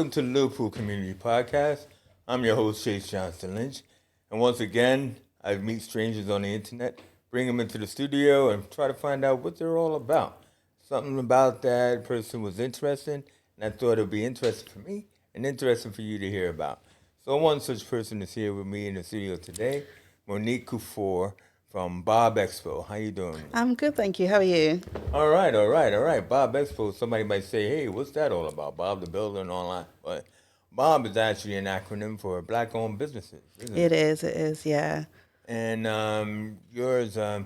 welcome to the Liverpool Community Podcast. I'm your host, Chase Johnston Lynch. And once again, I meet strangers on the internet, bring them into the studio, and try to find out what they're all about. Something about that person was interesting, and I thought it would be interesting for me and interesting for you to hear about. So one such person is here with me in the studio today, Monique Kufuor from BOBexpo. How you doing? I'm good, thank you. How are you? All right, all right, all right. BOBexpo, somebody might say, hey, what's that all about? Bob the Builder and online. But Bob is actually an acronym for Black-owned businesses, isn't it? It is, yeah. And yours, well,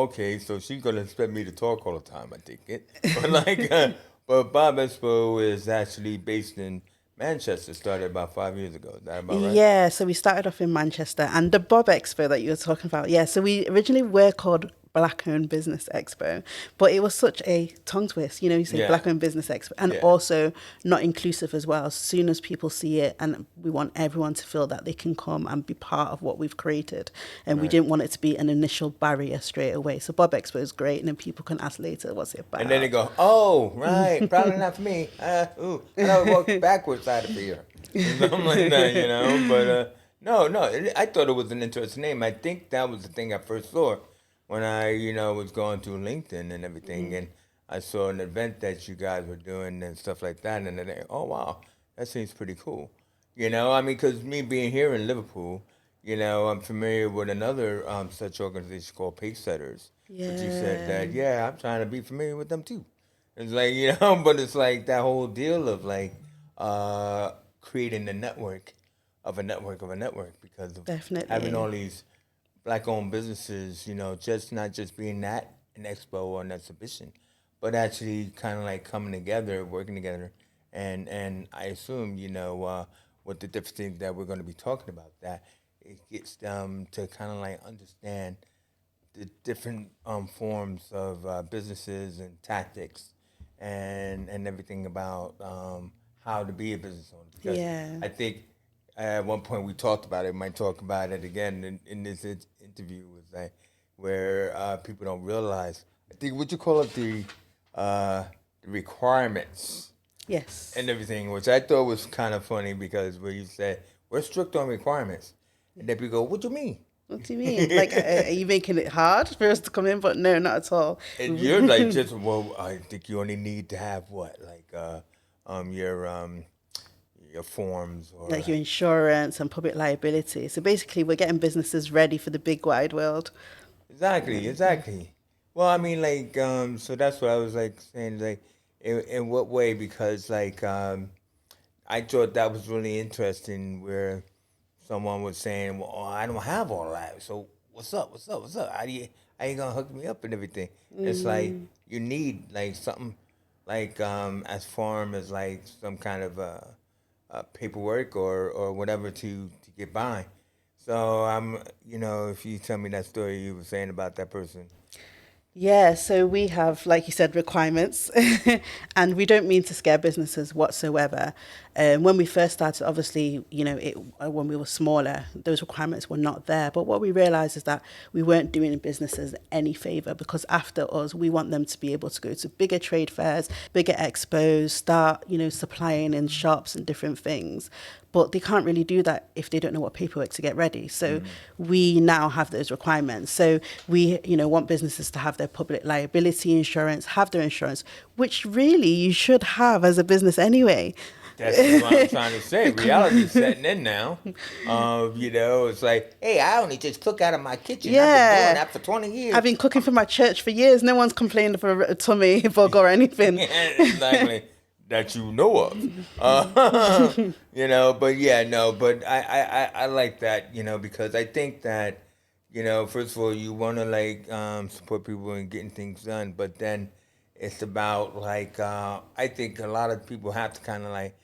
okay, so she's going to expect me to talk all the time, I think it. But but BOBexpo is actually based in Manchester, started about 5 years ago. Is that about right? Yeah, so we started off in Manchester and the Bob Expo that you were talking about. Yeah, so we originally were called Black Owned Business Expo, but it was such a tongue twist. You say Yeah, Black Owned Business Expo and yeah, also not inclusive as well. As soon as people see it, and we want everyone to feel that they can come and be part of what we've created. And we right. didn't want it to be an initial barrier straight away. So Bob Expo is great, and then people can ask later, what's it And then they about? go, oh, right, probably not for me. I don't walk backwards out of here. Something like that, But no, no, I thought it was an interesting name. I think that was the thing I first saw when I, was going through LinkedIn and everything. And I saw an event that you guys were doing and stuff like that. And then, oh, wow, that seems pretty cool. I mean, because me being here in Liverpool, I'm familiar with another such organization called Pace Setters. But you said Yeah. that, yeah, I'm trying to be familiar with them too. It's like, but it's like that whole deal of like uh, creating a network of a network of a network because of having Definitely. all these black owned businesses, just not just being at an expo or an exhibition, but actually kind of like coming together, working together. And I assume, with the different things that we're going to be talking about, that it gets them to kind of like understand the different forms of businesses and tactics and everything about how to be a business owner. Because Yeah. I think at one point we talked about it. Might talk about it again in this interview. Was like where people don't realize. I think what you call it the requirements and Yes. everything, which I thought was kind of funny because where you said we're strict on requirements, and then people go, "What do you mean?" What do you mean? Like, are you making it hard for us to come in? But no, not at all. And you're like just well, I think you only need to have what like your forms or Like your insurance and public liability. So basically, we're getting businesses ready for the big wide world. exactly, exactly. Well, I mean, like so that's what I was like saying, like in what way? Because like I thought that was really interesting where someone was saying, well, I don't have all that, so what's up? What's up? What's up? How you gonna hook me up and everything? It's like you need like something like as firm as like some kind of paperwork or whatever to get by. So I'm if you tell me that story you were saying about that person. Yeah, so we have, like you said, requirements, and we don't mean to scare businesses whatsoever. When we first started, obviously, when we were smaller, those requirements were not there. But what we realized is that we weren't doing businesses any favor because after us, we want them to be able to go to bigger trade fairs, bigger expos, start, supplying in shops and different things. But they can't really do that if they don't know what paperwork to get ready. So Mm-hmm. we now have those requirements. So we, want businesses to have their public liability insurance, have their insurance, which really you should have as a business anyway. That's what I'm trying to say. Reality's setting in now. It's like, hey, I only just cook out of my kitchen. I've been doing Yeah. that for 20 I've years. been cooking for my church for years. No one's complained for a tummy bug or anything. Exactly. That you know of. But yeah, no, but I like that, because I think that, first of all, you want to like support people in getting things done, but then it's about like, I think a lot of people have to kind of like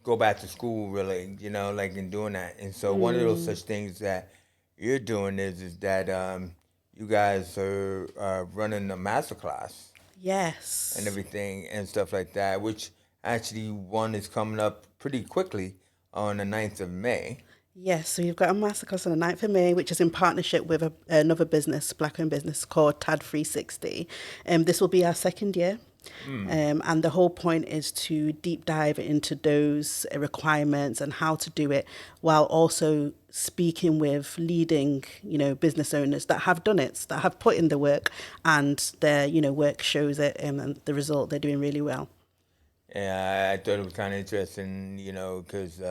go back to school really, like in doing that. And so one of those such things that you're doing is that you guys are running a master class and Yes. everything and stuff like that, which actually one is coming up pretty quickly on the 9th of May. Yes, so you've got a masterclass on the 9th of May, which is in partnership with another business, black-owned business called TAD 360. This will be our second year. And the whole point is to deep dive into those requirements and how to do it, while also speaking with leading, business owners that have done it, that have put in the work, and their, work shows it, and the result, they're doing really well. Yeah, I thought it was kind of interesting, because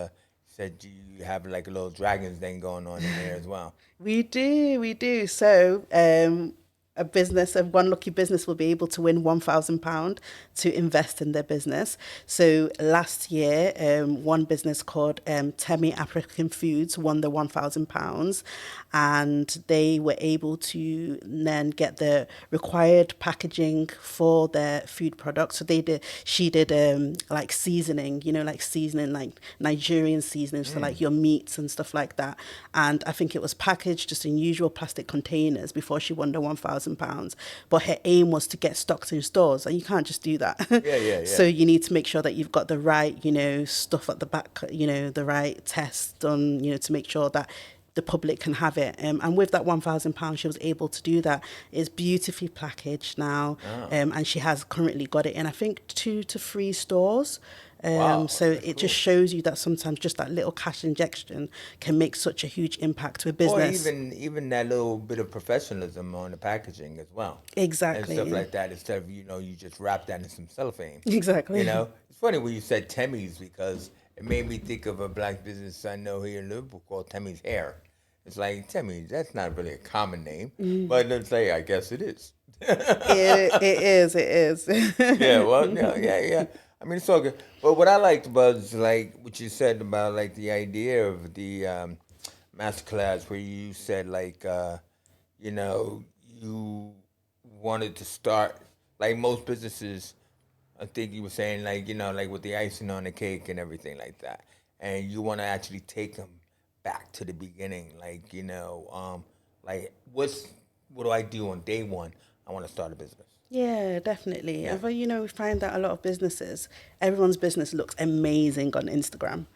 said you have like a little dragons thing going on in there as well. We do. So, a one lucky business will be able to win £1,000 to invest in their business. So last year, one business called Temi African Foods won the £1,000, and they were able to then get the required packaging for their food products. So she did like seasoning, like seasoning, like Nigerian seasonings for like your meats and stuff like that. And I think it was packaged just in usual plastic containers before she won the £1,000. But her aim was to get stocks in stores, and you can't just do that. Yeah, yeah, So yeah. you need to make sure that you've got the right, stuff at the back, the right tests done, to make sure that the public can have it. And with that £1,000, she was able to do that. It's beautifully packaged now, Oh, and she has currently got it in, I think, 2 to 3 stores. wow, So that's it just cool. shows you that sometimes just that little cash injection can make such a huge impact to a Or business. even that little bit of professionalism on the packaging as well, and stuff Exactly. like that. Instead of you just wrap that in some cellophane. Exactly. It's funny when you said Temmie's because it made me think of a black business I know here in Liverpool called Temmie's Hair. It's like Temmie, that's not really a common name, but it's like I guess it is. It is. It Yeah, well, is. no, yeah, yeah. I mean, it's all good. But what I liked was like what you said about like the idea of the master class, where you said like, you wanted to start like most businesses. I think you were saying like like with the icing on the cake and everything like that, and you want to actually take them back to the beginning, like like what do I do on day one? I want to start a business. Yeah, definitely. Yeah. And we find that a lot of businesses, everyone's business looks amazing on Instagram.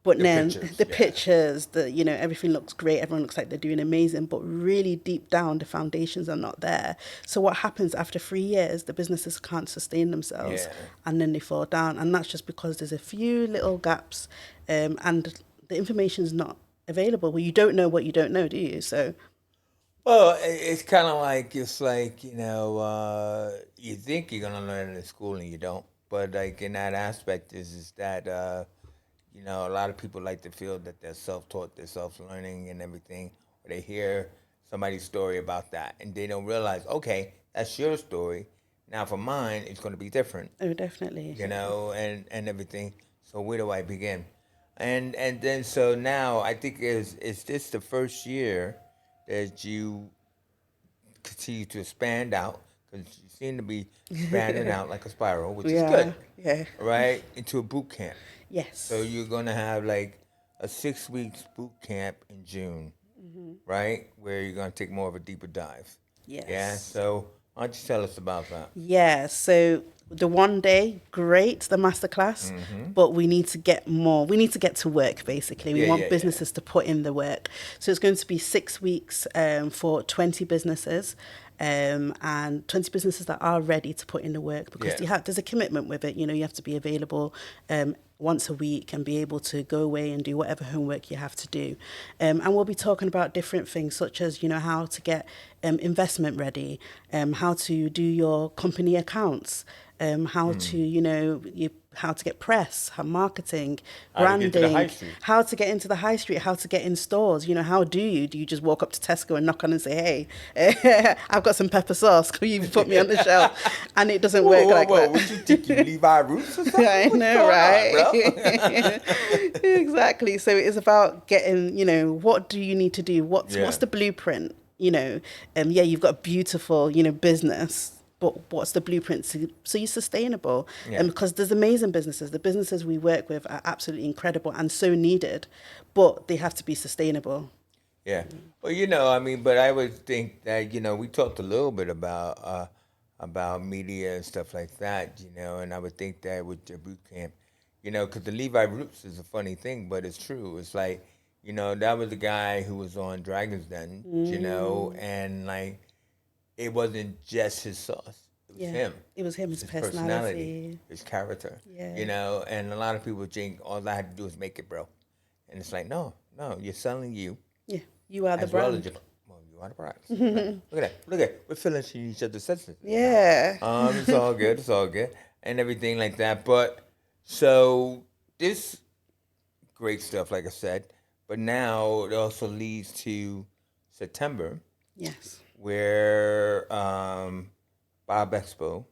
But The then pictures, the yeah. pictures, everything looks great. Everyone looks like they're doing amazing, but really deep down, the foundations are not there. So what happens after 3 years? The businesses can't sustain themselves, Yeah. and then they fall down. And that's just because there's a few little gaps, and the information's not available. Well, you don't know what you don't know, do you? So Well, it's kind of like you think you're gonna learn it in school and you don't. But like in that aspect is that a lot of people like to feel that they're self-taught, they're self-learning and everything. Or they hear somebody's story about that and they don't realize, okay, that's your story. Now for mine, it's going to be different, oh, definitely. and everything. So where do I begin? And then so now I think is this the first year that you continue to expand out because you seem to be expanding out like a spiral, which is good, Yeah, yeah. right? Into a boot camp. So Yes. you're gonna have like a 6 weeks boot camp in June, right? Where you're gonna take more of a deeper dive. Yeah. Yes. So why don't you tell us about that? Yeah. So the one day, great, the masterclass, but we need to get more. We need to get to work, basically. We Yeah, want yeah, yeah. businesses to put in the work. So it's going to be 6 weeks for 20 businesses. And 20 businesses that are ready to put in the work, because Yeah. there's a commitment with it. You have to be available once a week and be able to go away and do whatever homework you have to do. And we'll be talking about different things, such as how to get investment ready, how to do your company accounts, how to how to get press, how marketing, How to get to the high branding, street. how to get into the high street, how to get in stores. How do you just walk up to Tesco and knock on and say, hey, I've got some pepper sauce, can you put me on the shelf? And it doesn't Whoa, work whoa, like whoa! that. What you think you Levi Roots or something? I What's know, going on, right? bro? Exactly. So it is about getting, what do you need to do? What's Yeah. the blueprint? Yeah, you've got a beautiful, business, but what's the blueprint so you're sustainable? Yeah. Because there's amazing businesses. The businesses we work with are absolutely incredible and so needed, but they have to be sustainable. Yeah. Well, I mean, but I would think that, we talked a little bit about media and stuff like that, and I would think that with your boot camp, because the Levi Roots is a funny thing, but it's true. It's like, that was the guy who was on Dragon's Den, and like it wasn't just his sauce. It It was Yeah. him. It was him, his His personality, personality. his character. Yeah. You know, and a lot of people think all I had to do is make it, bro. And it's like, no, no, you're selling you Yeah. You are the as well as brand. your. Well, you are the brand. Look at that. Look at that. We're feeling each other's senses. Yeah. It's all good. It's all good, and everything like that. But so this great stuff, like I said. But now it also leads to September, Yes. where BOBexpo,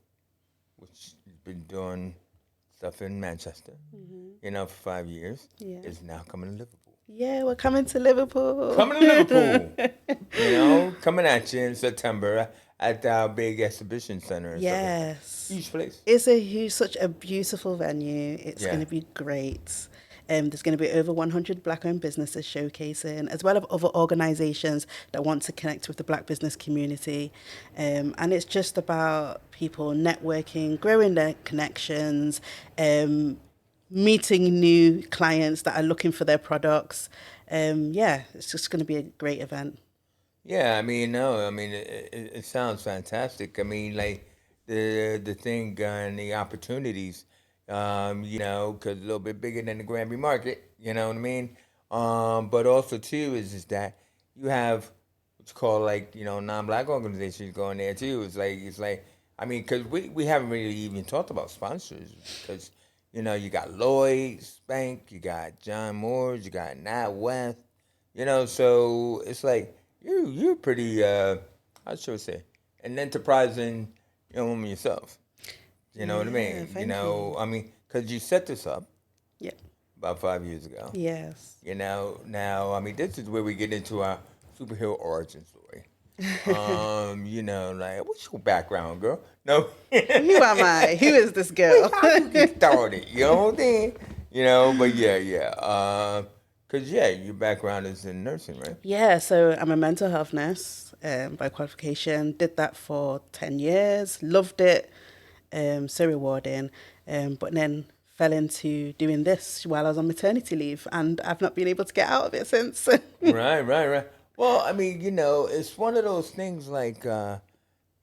which has been doing stuff in Manchester, you know, for 5 years, Yeah. is now coming to Liverpool. Yeah, we're coming to Liverpool. Coming to Liverpool, you know, coming at you in September at our big exhibition center and stuff like that. Yes. Huge place. It's a huge, such a beautiful venue. It's going Yeah. to be great. There's going to be over 100 Black-owned businesses showcasing, as well as other organisations that want to connect with the Black business community. And it's just about people networking, growing their connections, meeting new clients that are looking for their products. Yeah, it's just going to be a great event. Yeah, I mean, no, I mean, it sounds fantastic. I mean, like the thing and the opportunities, you know, because a little bit bigger than the Granby Market, you know what I mean. But also too is that you have what's called like you know non-black organizations going there too. It's like I mean, because we haven't really even talked about sponsors because you know you got Lloyd's Bank, you got John Moore's, you got Nat West, you know, so it's like you're pretty how should I say an enterprising young woman yourself. You know what I Yeah, mean? You thank know, you. I mean, because you set this up Yeah. about 5 years ago. Yes. You know, now I mean, this is where we get into our superhero origin story. You know, like what's your background, girl? No, Who am I? Who is this girl? how you get started? You know what I'm saying? You know, but yeah, yeah. Cause yeah, your background is in nursing, right? Yeah, so I'm a mental health nurse by qualification. Did that for 10 years, loved it, so rewarding. But then fell into doing this while I was on maternity leave, and I've not been able to get out of it since. Right, right, right. Well, I mean, you know, it's one of those things like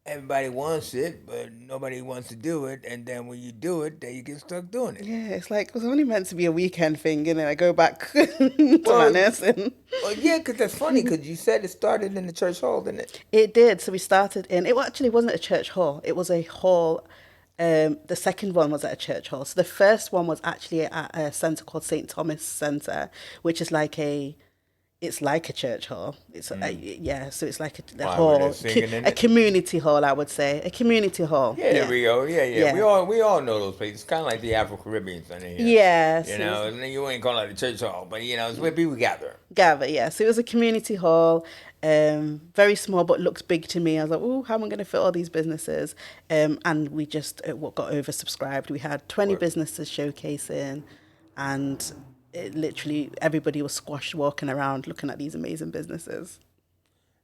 everybody wants it, but nobody wants to do it, and then when you do it, then you get stuck doing it. Yeah, it's like it was only meant to be a weekend thing, and then I go back to my Well, nursing. well, yeah, because that's funny because you said it started in the church hall, didn't it? It did. So we started in, it actually wasn't a church hall. It was a hall. The second one was at a church hall. So the first one was actually at a centre called St. Thomas Centre, which is like it's like a church hall. It's yeah, so it's like a Why were they hall, singing in a it? community hall, I would say, a community hall. Yeah, there Yeah, we go. Yeah, yeah. yeah, We all know those places. It's kind of like the Afro Caribbean Center here. yeah. You So it know, was, and then you ain't call it a church hall, but you know, it's where people gather. gather, yeah. So it was a community hall, very small but looked big to me. I was like, oh, how am I going to fit all these businesses? And we just what got oversubscribed. We had 20 What? businesses showcasing, and it literally everybody was squashed walking around looking at these amazing businesses.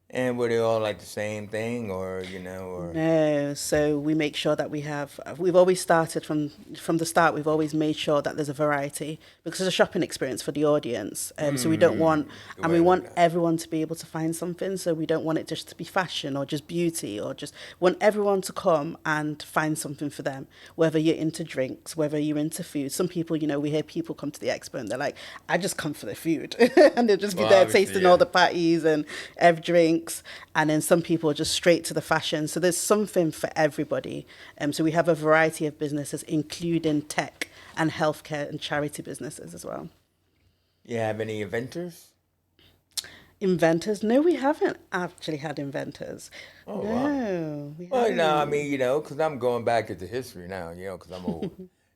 And were they all like the same thing, or you know, or No, so we make sure that we've always started from the start. We've always made sure that there's a variety because it's a shopping experience for the audience. So we don't want, good and way we to look want at it. everyone to be able to find something. So we don't want it just to be fashion or just beauty or just want everyone to come and find something for them. Whether you're into drinks, whether you're into food. Some people, you know, we hear people come to the expo and they're like, I just come for the food, and they'll just be Well, there obviously, tasting yeah. all the patties and every drinks. And then some people are just straight to the fashion. So there's something for everybody. So we have a variety of businesses, including tech and healthcare and charity businesses as well. you have any inventors? Inventors? No, we haven't actually had inventors. Oh wow. No, we Well, no, I haven't. mean, you know, because I'm going back into history now, you know, because I'm old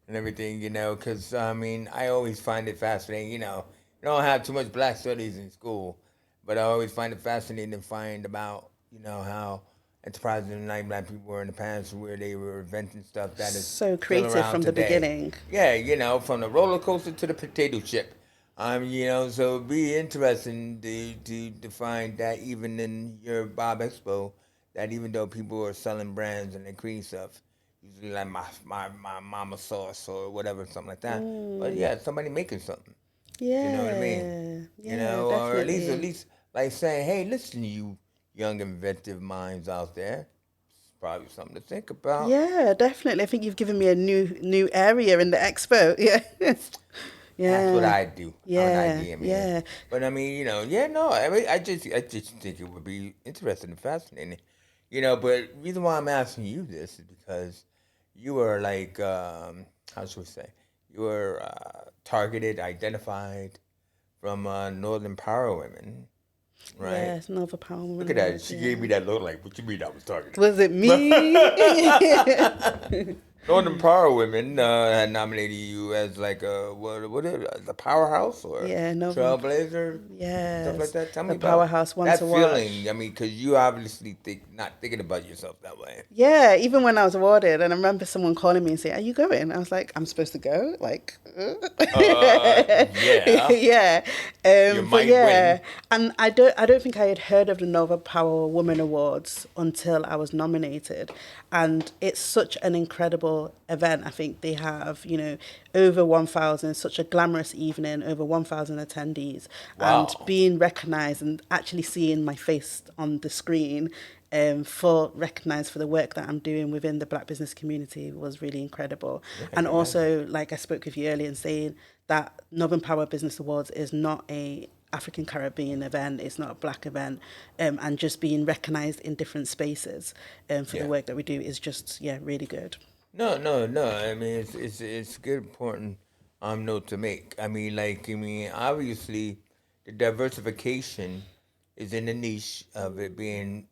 and everything, you know, because I mean, I always find it fascinating, you know, you don't have too much black studies in school, but I always find it fascinating to find about, you know, how enterprising like black people were in the past where they were inventing stuff that is So still creative around from the today. beginning. Yeah, you know, from the roller coaster to the potato chip. You know, so it'd be interesting to find that even in your Bob Expo, that even though people are selling brands and they create stuff, usually like my mama sauce or whatever, something like that. But yeah, somebody making something. You know what I mean? Yeah, You yeah, know, or at definitely. least like saying, hey, listen, you young inventive minds out there, probably something to think about. Yeah, definitely. I think you've given me a new area in the expo. Yeah. That's what Yeah. I do. I'm an Yeah. idea man. Yeah. But I mean, yeah, no. I mean, I just think it would be interesting and fascinating. But reason why I'm asking you this is because you were like, how should we say? You were targeted, identified from Northern Power Women, right? Yes, Nova Power Look Woman at that. Awards, She gave yeah. me that look like, what you mean I was targeted? Was it me? Northern Power Women had nominated you as like a what is it, the powerhouse or Yeah, Nova. trailblazer, stuff like Yes. that. Tell The me about powerhouse one that to feeling. watch. I mean, because you obviously not thinking about yourself that way. Yeah, even when I was awarded, and I remember someone calling me and saying, "Are you going?" I was like, "I'm supposed to go." Like, Yeah, yeah, you but might yeah, win. and I don't think I had heard of the Nova Power Woman Awards until I was nominated, and it's such an incredible event. I think they have, over 1,000, such a glamorous evening, over 1,000 attendees, and Wow. being recognised and actually seeing my face on the screen for recognised for the work that I'm doing within the Black business community was really incredible. Yeah, I And can imagine. also, like I spoke with you earlier and saying that Northern Power Business Awards is not a African Caribbean event, it's not a black event, and just being recognised in different spaces for the Yeah. work that we do is just, yeah, really good. No, no, no. I mean, it's a good important note to make. Obviously, the diversification is in the niche of it being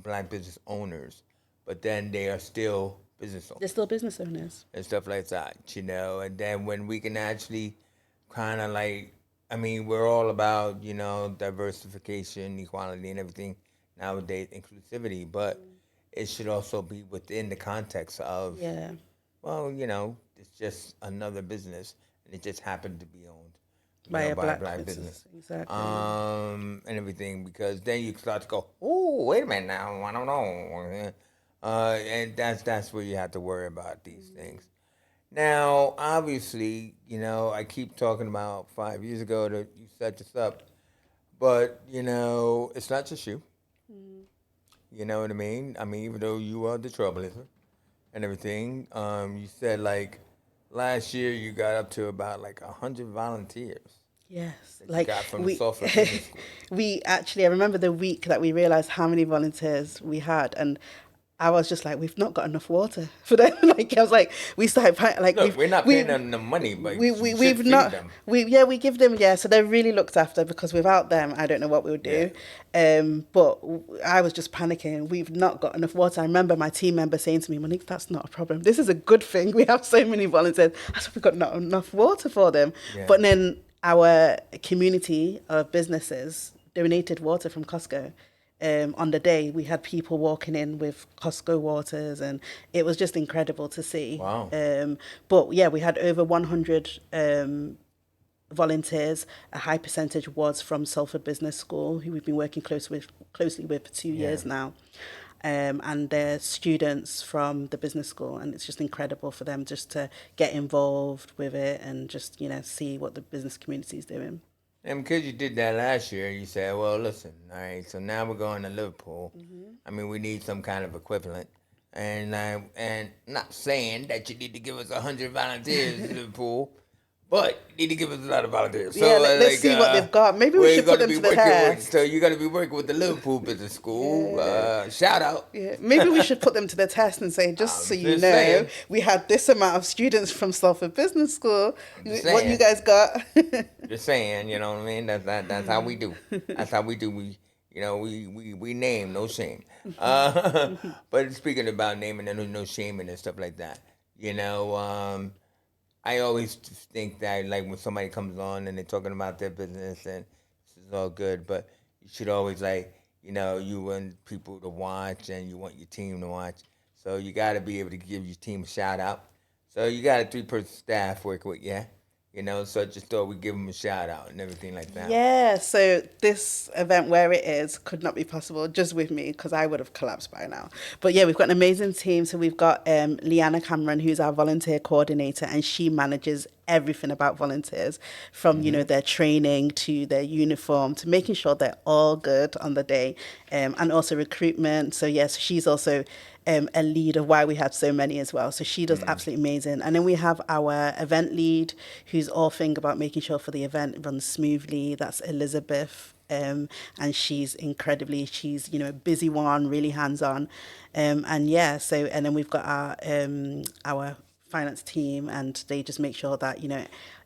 black business owners, but then they are still business They're owners still business owners. and stuff like that. And then when we can actually kind of like, I mean, we're all about diversification, equality, and everything nowadays, inclusivity, but it should also be within the context of, Yeah, well, it's just another business, and it just happened to be owned, by a by a black black business, business, exactly. and everything. Because then you start to go, oh, wait a minute now, I don't know, and that's where you have to worry about these things. Now, obviously, I keep talking about 5 years ago that you set this up, but it's not just you. You know what I mean? I mean, even though you are the trailblazer and everything, you said like last year you got up to about like 100 volunteers Yes, that you like got from the we Salford Business School. we actually, I remember the week that we realized how many volunteers we had, and I was just like, we've not got enough water for them. Like I was like, we started like Look, we're not paying we them the money, but we you should we've feed not them. we give them, yeah, so they're really looked after because without them I don't know what we would Yeah. do. But I was just panicking. We've not got enough water. I remember my team member saying to me, Monique, that's not a problem. This is a good thing. We have so many volunteers. I said we've got not enough water for them. Yeah. But then our community of businesses donated water from Costco. On the day, we had people walking in with Costco waters, and it was just incredible to see. Wow. But yeah, we had over 100 volunteers. A high percentage was from Salford Business School, who we've been working closely with for 2 years Yeah. now. And they're students from the business school, and it's just incredible for them just to get involved with it and just see what the business community is doing. And because you did that last year, you said, well, listen, all right, so now we're going to Liverpool. I mean, we need some kind of equivalent. And not saying that you need to give us 100 volunteers in Liverpool, but you need to give us a lot of volunteers. Yeah, So, let's see what they've got. Maybe we we're should put going to them be to the working with, so test. you're going to be working with the Liverpool Business School. Yeah. Shout out. Yeah, maybe we should put them to the test and say, just so I'm you just know, saying. we had this amount of students from Salford Business School. I'm just What you saying. guys got? Just saying, you know what I mean? That's how we do. That's how we do. We name, no shame. But speaking about naming and no shaming and stuff like that, I always think that like when somebody comes on and they're talking about their business and this is all good, but you should always like, you want people to watch and you want your team to watch. So you got to be able to give your team a shout out. So you got a 3-person staff work with you. So I just thought we'd give them a shout out and everything like that. Yeah, so this event where it is could not be possible just with me because I would have collapsed by now. But yeah, we've got an amazing team. So we've got Leanna Cameron, who's our volunteer coordinator, and she manages everything about volunteers from, their training to their uniform to making sure they're all good on the day, and also recruitment. So yes, she's also a lead of why we had so many as well. So she does absolutely amazing. And then we have our event lead, who's all thing about making sure for the event runs smoothly. That's Elizabeth. And she's she's, a busy one, really hands on. And yeah, so, and then we've got our finance team, and they just make sure that,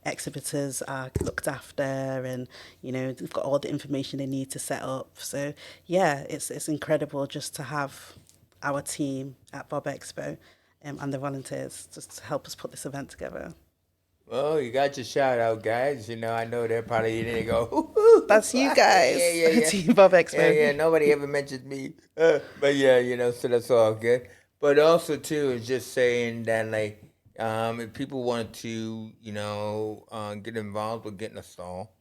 exhibitors are looked after, and, they've got all the information they need to set up. So yeah, it's incredible just to have our team at BOBexpo, and the volunteers just to help us put this event together. Well, you got your shout out, guys. I know they're probably in there go, hoo-hoo. That's you Yeah, guys, yeah, yeah. Team Yeah, yeah. BOBexpo. Nobody ever mentions me. But yeah, so that's all good. But also, too, is just saying that, like, if people want to, get involved with getting a stall,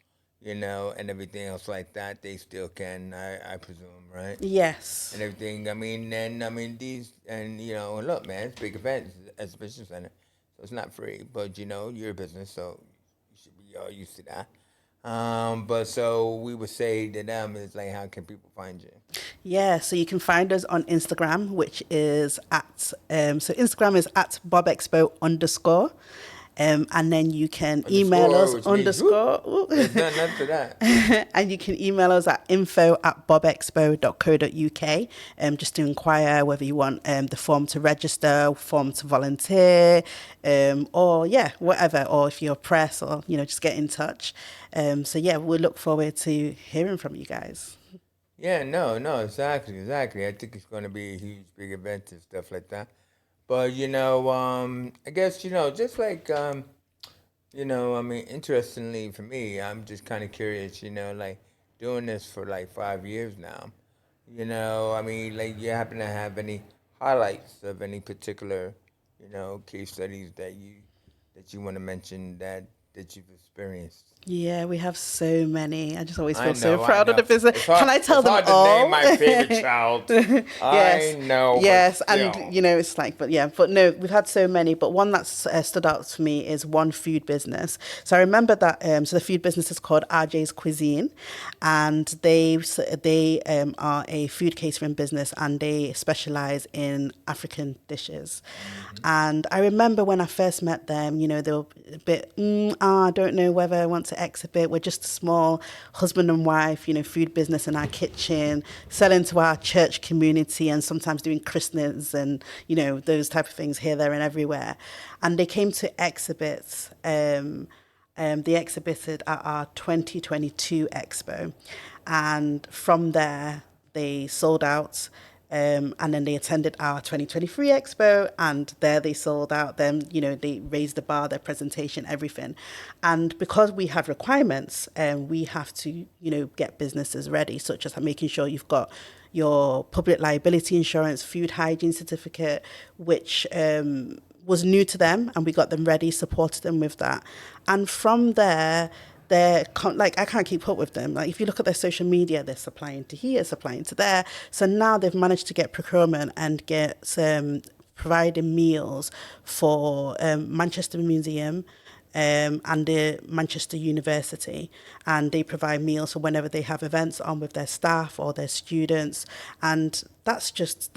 and everything else like that, they still can, I presume, right? Yes. And everything. Look, man, it's big events, exhibition center, so it's not free. But you're a business, so you should be all used to that. But so we would say to them is like, how can people find you? Yeah, so you can find us on Instagram, which is so Instagram is at BOBexpo _. And then you can email Underscore, us which means whoop. underscore. There's nothing to that. And you can email us at info@bobexpo.co.uk, just to inquire whether you want the form to register, form to volunteer, or yeah, whatever, or if you're press, or just get in touch. So yeah, we'll look forward to hearing from you guys. Yeah, no, exactly. I think it's going to be a huge, big event and stuff like that. But I guess just like interestingly for me, I'm just kind of curious. Like doing this for like 5 years now. Like you happen to have any highlights of any particular, case studies that you want to mention that you've experienced. Yeah, we have so many. I just always I feel so know, I proud of know. the business. It's hard. Can I It's tell them hard to name all? my favorite child. Yes, I know, but yes, and still. it's like, but yeah, but no, we've had so many. But one that's stood out to me is one food business. So I remember that. So the food business is called RJ's Cuisine, and they are a food catering business, and they specialize in African dishes. And I remember when I first met them, they were a bit, I don't know whether I want to exhibit. We're just a small husband and wife, food business in our kitchen, selling to our church community, and sometimes doing christenings and, those type of things here, there, and everywhere. And they came to exhibit. They exhibited at our 2022 expo. And from there, they sold out. And then they attended our 2023 expo, and there they sold out. Then, they raised the bar, their presentation, everything. And because we have requirements, we have to, get businesses ready, such as making sure you've got your public liability insurance, food hygiene certificate, which was new to them, and we got them ready, supported them with that. And from there, like, I can't keep up with them. Like, if you look at their social media, they're supplying to here, supplying to there. So now they've managed to get procurement and get providing meals for Manchester Museum, and the Manchester University, and they provide meals for whenever they have events on with their staff or their students, and that's just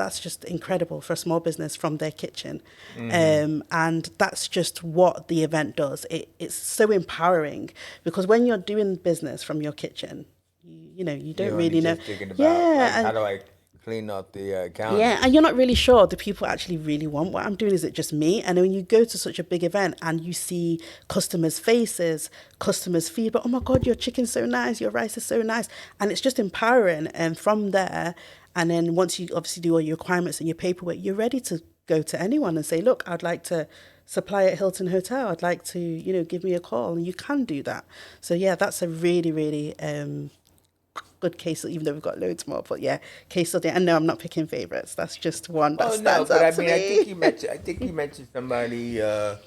incredible for a small business from their kitchen. And that's just what the event does. It's so empowering, because when you're doing business from your kitchen, you don't You're only really know. just thinking about like Yeah, how and do I clean up the yeah, counters. and you're not really sure, do people actually really want what I'm doing? Is it just me? And then when you go to such a big event and you see customers' faces, customers' feedback, oh my God, your chicken's so nice, your rice is so nice. And it's just empowering. And from there, and then once you obviously do all your requirements and your paperwork, you're ready to go to anyone and say, look, I'd like to supply at Hilton Hotel. I'd like to, give me a call. And you can do that. So yeah, that's a really, really good case, even though we've got loads more. But yeah, case study. And no, I'm not picking favorites. That's just one that Oh no, stands but out I to mean, I think me. you mentioned. I think you mentioned somebody that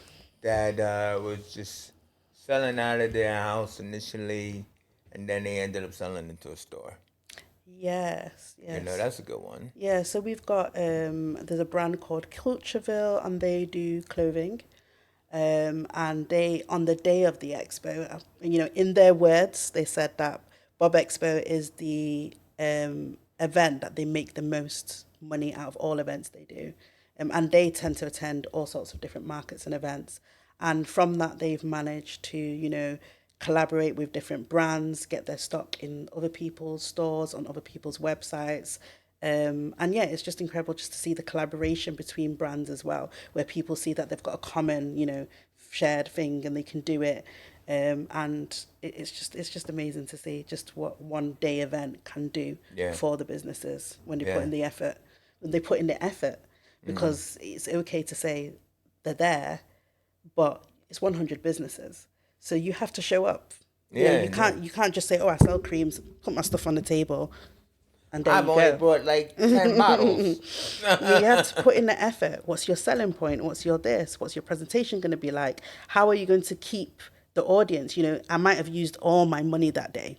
was just selling out of their house initially, and then they ended up selling into a store. Yes, yes. That's a good one. Yeah, so we've got there's a brand called Cultureville, and they do clothing. And they, on the day of the expo, in their words, they said that Bob Expo is the event that they make the most money out of all events they do. And they tend to attend all sorts of different markets and events. And from that, they've managed to, collaborate with different brands, get their stock in other people's stores, on other people's websites. And yeah, it's just incredible just to see the collaboration between brands as well, where people see that they've got a common, shared thing and they can do it. And it's just amazing to see just what one day event can do Yeah. for the businesses when they put Yeah. in the effort. When they put in the effort, because it's okay to say they're there, but it's 100 businesses, so you have to show up. Yeah, You can't just say, "Oh, I sell creams, put my stuff on the table," and there I've you only go. brought like 10 bottles. You have to put in the effort. What's your selling point? What's your this? What's your presentation going to be like? How are you going to keep the audience? I might have used all my money that day,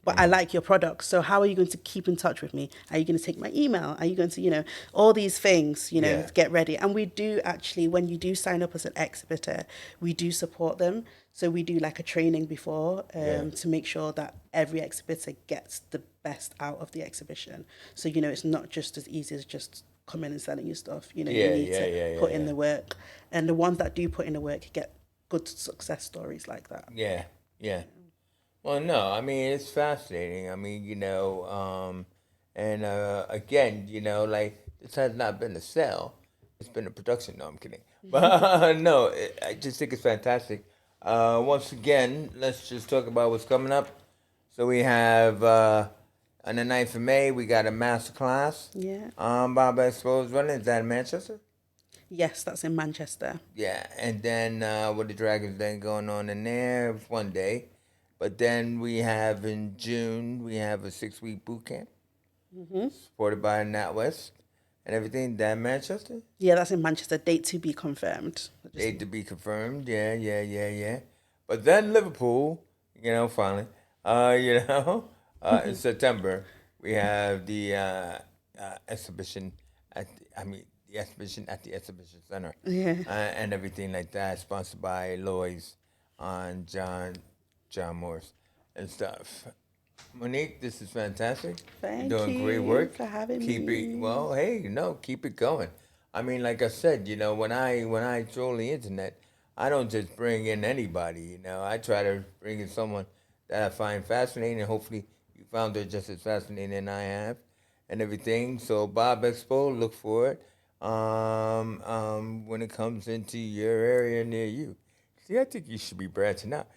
but I like your product. So how are you going to keep in touch with me? Are you going to take my email? Are you going to, all these things, Yeah. get ready. And we do actually, when you do sign up as an exhibitor, we do support them. So we do like a training before to make sure that every exhibitor gets the best out of the exhibition. So, it's not just as easy as just come in and selling your stuff. You need to put in the work. And the ones that do put in the work get good success stories like that. Yeah, yeah. Well, no, I mean, it's fascinating. I mean, and again, like, this has not been a sell, it's been a production. No, I'm kidding. But no, I just think it's fantastic. Once again, let's just talk about what's coming up. So we have on the 9th of May, we got a master class. Yeah. BOBexpo is running. Is that in Manchester? Yes, that's in Manchester. Yeah, and then with the Dragons Den going on in there, one day. But then we have in June, we have a 6-week boot camp supported by NatWest and everything. That Manchester? Yeah, that's in Manchester. Date to be confirmed. Date to be confirmed. Yeah, yeah, yeah, yeah. But then Liverpool, finally, in September, we have the exhibition the exhibition at the exhibition center, Yeah. and everything like that, sponsored by Lloyd's on John Morris and stuff. Monique, this is fantastic. Thank You're doing great you work. for having Keep me. it well. Hey, keep it going. I mean, like I said, when I troll the internet, I don't just bring in anybody. I try to bring in someone that I find fascinating, and hopefully you found her just as fascinating as I have, and everything. So BOBexpo, look for it. When it comes into your area near you. See, I think you should be branching out.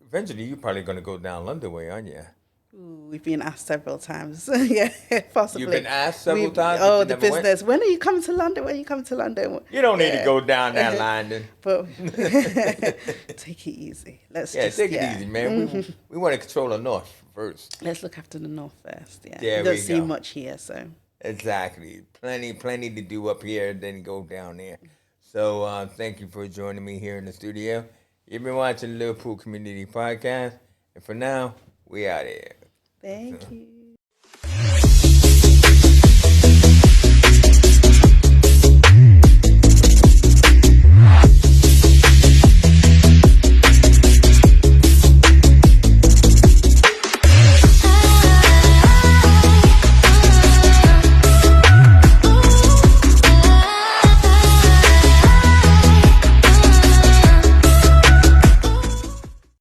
Eventually, you're probably going to go down London way, aren't you? Ooh, we've been asked several times. Yeah, possibly. You've been asked several We've- times, Oh, but you the never went? business. When are you coming to London? When are you coming to London? You don't need to Yeah. go down that line then. But take it easy. Let's Yeah, just take it easy, man. We want to control the north first. Let's look after the north first. Yeah, There you don't we see go. much here, so Exactly. Plenty to do up here, then go down there. So thank you for joining me here in the studio. You've been watching Liverpool Community Podcast, and for now, we out here. thank you.